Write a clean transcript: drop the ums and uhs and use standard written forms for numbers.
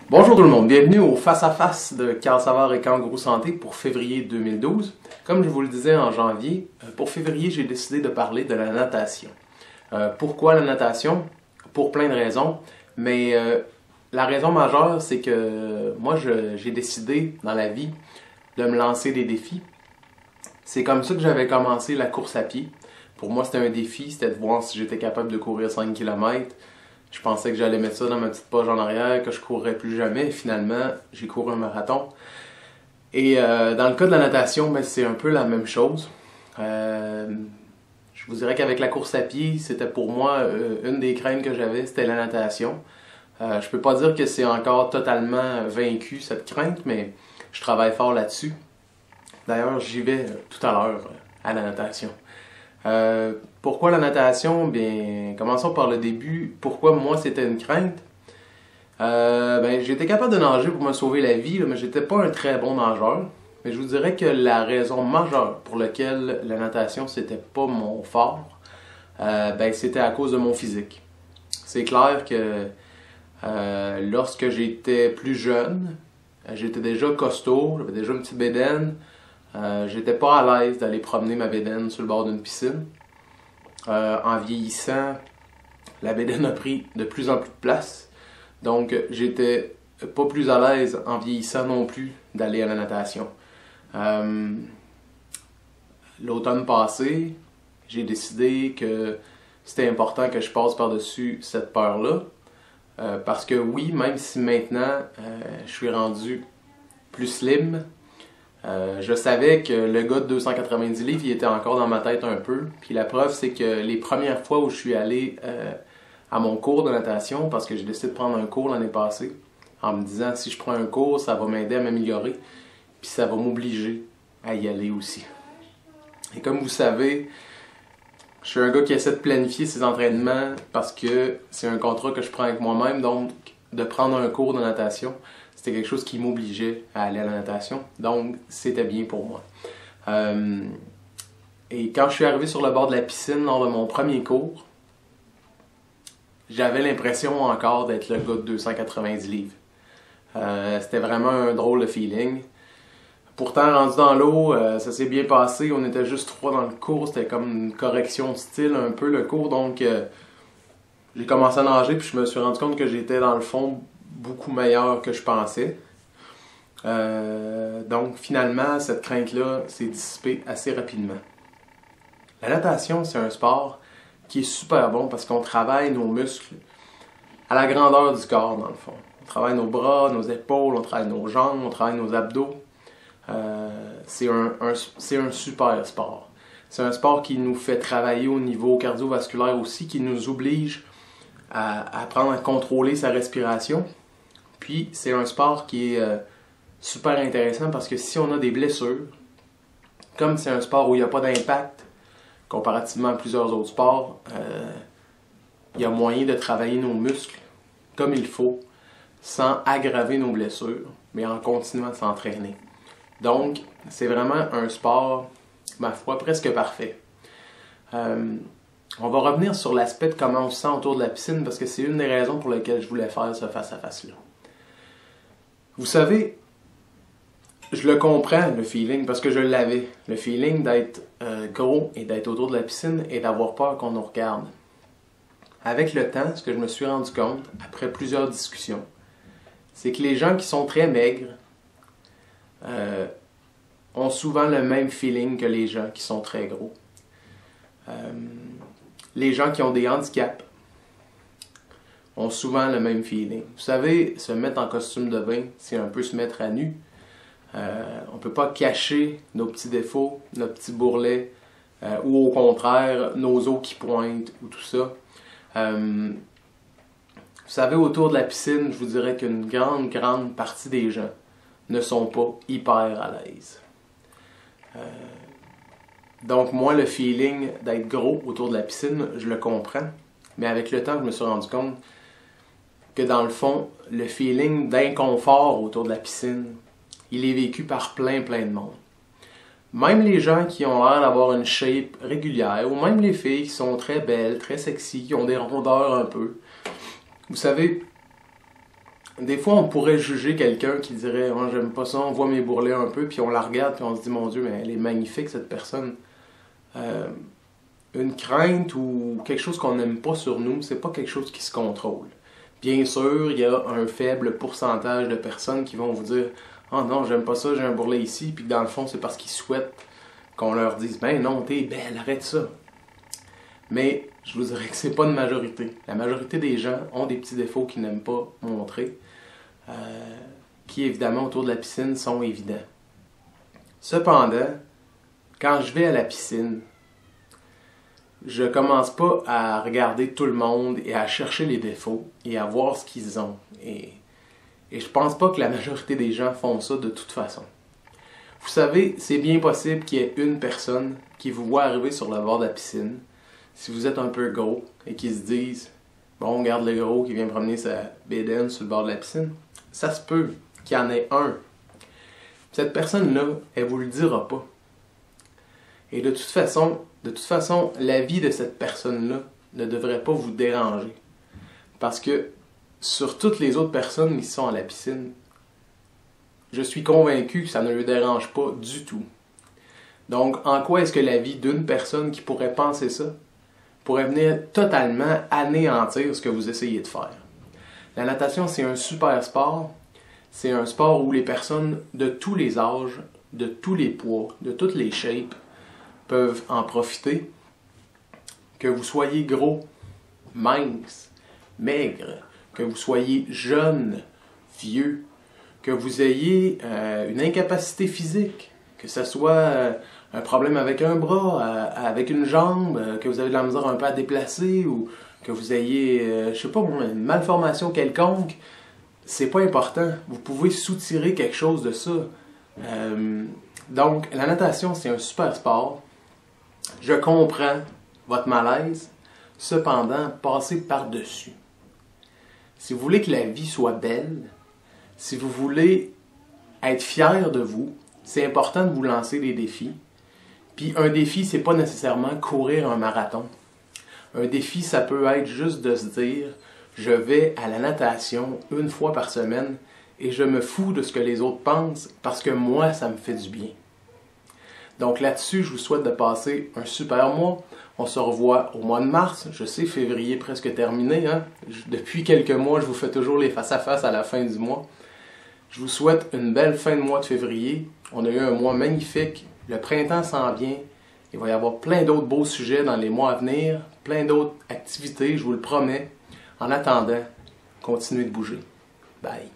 Bonjour tout le monde, bienvenue au face-à-face de Carl Savard et Kangourou Santé pour février 2012. Comme je vous le disais en janvier, pour février, j'ai décidé de parler de la natation. Pourquoi la natation? Pour plein de raisons, mais la raison majeure, c'est que moi, j'ai décidé dans la vie de me lancer des défis. C'est comme ça que j'avais commencé la course à pied. Pour moi, c'était un défi, c'était de voir si j'étais capable de courir 5 km. Je pensais que j'allais mettre ça dans ma petite poche en arrière, que je courrais plus jamais. Finalement, j'ai couru un marathon. Et dans le cas de la natation, ben, c'est un peu la même chose. Je vous dirais qu'avec la course à pied, c'était pour moi une des craintes que j'avais, c'était la natation. Je peux pas dire que c'est encore totalement vaincu cette crainte, mais je travaille fort là-dessus. D'ailleurs, j'y vais tout à l'heure à la natation. Pourquoi la natation? Bien, commençons par le début. Pourquoi moi c'était une crainte? Ben, j'étais capable de nager pour me sauver la vie, là, mais j'étais pas un très bon nageur. Mais je vous dirais que la raison majeure pour laquelle la natation c'était pas mon fort, ben, c'était à cause de mon physique. C'est clair que lorsque j'étais plus jeune, j'étais déjà costaud, j'avais déjà une petite bédaine. J'étais pas à l'aise d'aller promener ma bédaine sur le bord d'une piscine. En vieillissant, la bédaine a pris de plus en plus de place. Donc, j'étais pas plus à l'aise en vieillissant non plus d'aller à la natation. L'automne passé, j'ai décidé que c'était important que je passe par-dessus cette peur-là. Parce que oui, même si maintenant je suis rendu plus slim, je savais que le gars de 290 livres, il était encore dans ma tête un peu. Puis la preuve, c'est que les premières fois où je suis allé à mon cours de natation, parce que j'ai décidé de prendre un cours l'année passée, en me disant si je prends un cours, ça va m'aider à m'améliorer, puis ça va m'obliger à y aller aussi. Et comme vous savez, je suis un gars qui essaie de planifier ses entraînements parce que c'est un contrat que je prends avec moi-même, donc de prendre un cours de natation, c'était quelque chose qui m'obligeait à aller à la natation, donc c'était bien pour moi. Et quand je suis arrivé sur le bord de la piscine lors de mon premier cours, j'avais l'impression encore d'être le gars de 290 livres. C'était vraiment un drôle de feeling. Pourtant, rendu dans l'eau, ça s'est bien passé. On était juste 3 dans le cours. C'était comme une correction de style un peu le cours. Donc, j'ai commencé à nager puis je me suis rendu compte que j'étais dans le fond beaucoup meilleur que je pensais. Donc, finalement, cette crainte-là s'est dissipée assez rapidement. La natation, c'est un sport qui est super bon parce qu'on travaille nos muscles à la grandeur du corps, dans le fond. On travaille nos bras, nos épaules, on travaille nos jambes, on travaille nos abdos. C'est un super sport. C'est un sport qui nous fait travailler au niveau cardiovasculaire aussi, qui nous oblige à apprendre à contrôler sa respiration. Puis, c'est un sport qui est super intéressant parce que si on a des blessures, comme c'est un sport où il n'y a pas d'impact, comparativement à plusieurs autres sports, il y a moyen de travailler nos muscles comme il faut, sans aggraver nos blessures, mais en continuant de s'entraîner. Donc, c'est vraiment un sport, ma foi, presque parfait. On va revenir sur l'aspect de comment on se sent autour de la piscine, parce que c'est une des raisons pour lesquelles je voulais faire ce face-à-face-là. Vous savez, je le comprends, le feeling, parce que je l'avais. Le feeling d'être gros et d'être autour de la piscine et d'avoir peur qu'on nous regarde. Avec le temps, ce que je me suis rendu compte, après plusieurs discussions, c'est que les gens qui sont très maigres ont souvent le même feeling que les gens qui sont très gros. Les gens qui ont des handicaps ont souvent le même feeling. Vous savez, se mettre en costume de bain, c'est un peu se mettre à nu. On ne peut pas cacher nos petits défauts, nos petits bourrelets, ou au contraire, nos os qui pointent, ou tout ça. Vous savez, autour de la piscine, je vous dirais qu'une grande partie des gens ne sont pas hyper à l'aise. Donc moi, le feeling d'être gros autour de la piscine, je le comprends. Mais avec le temps, je me suis rendu compte que dans le fond, le feeling d'inconfort autour de la piscine, il est vécu par plein de monde. Même les gens qui ont l'air d'avoir une shape régulière, ou même les filles qui sont très belles, très sexy, qui ont des rondeurs un peu. Vous savez, des fois, on pourrait juger quelqu'un qui dirait oh, j'aime pas ça, on voit mes bourrelets un peu, puis on la regarde, puis on se dit mon Dieu, mais elle est magnifique cette personne. Une crainte ou quelque chose qu'on n'aime pas sur nous, c'est pas quelque chose qui se contrôle. Bien sûr, il y a un faible pourcentage de personnes qui vont vous dire oh non, j'aime pas ça, j'ai un bourrelet ici, puis dans le fond, c'est parce qu'ils souhaitent qu'on leur dise ben non, t'es belle, arrête ça. Mais je vous dirais que c'est pas une majorité. La majorité des gens ont des petits défauts qu'ils n'aiment pas montrer, qui évidemment autour de la piscine sont évidents. Cependant, quand je vais à la piscine, je commence pas à regarder tout le monde et à chercher les défauts et à voir ce qu'ils ont. Et je pense pas que la majorité des gens font ça de toute façon. Vous savez, c'est bien possible qu'il y ait une personne qui vous voit arriver sur le bord de la piscine, si vous êtes un peu gros, et qui se dise « Bon, regarde le gros qui vient promener sa bédaine sur le bord de la piscine. » Ça se peut qu'il y en ait un. Cette personne-là, elle vous le dira pas. Et de toute façon, la vie de cette personne-là ne devrait pas vous déranger. Parce que sur toutes les autres personnes qui sont à la piscine, je suis convaincu que ça ne le dérange pas du tout. Donc, en quoi est-ce que la vie d'une personne qui pourrait penser ça pourrait venir totalement anéantir ce que vous essayez de faire? La natation, c'est un super sport. C'est un sport où les personnes de tous les âges, de tous les poids, de toutes les shapes peuvent en profiter. Que vous soyez gros, mince, maigre, que vous soyez jeune, vieux, que vous ayez une incapacité physique, que ce soit un problème avec un bras, avec une jambe, que vous avez de la misère un peu à déplacer, ou que vous ayez, je sais pas, une malformation quelconque, c'est pas important. Vous pouvez soutirer quelque chose de ça. Donc, la natation, c'est un super sport. Je comprends votre malaise, cependant, passez par-dessus. Si vous voulez que la vie soit belle, si vous voulez être fier de vous, c'est important de vous lancer des défis. Puis un défi, c'est pas nécessairement courir un marathon. Un défi, ça peut être juste de se dire je vais à la natation une fois par semaine et je me fous de ce que les autres pensent parce que moi, ça me fait du bien. Donc là-dessus, je vous souhaite de passer un super mois. On se revoit au mois de mars. Je sais, février presque terminé. Hein? Depuis quelques mois, je vous fais toujours les face-à-face à la fin du mois. Je vous souhaite une belle fin de mois de février. On a eu un mois magnifique. Le printemps s'en vient. Il va y avoir plein d'autres beaux sujets dans les mois à venir. Plein d'autres activités, je vous le promets. En attendant, continuez de bouger. Bye.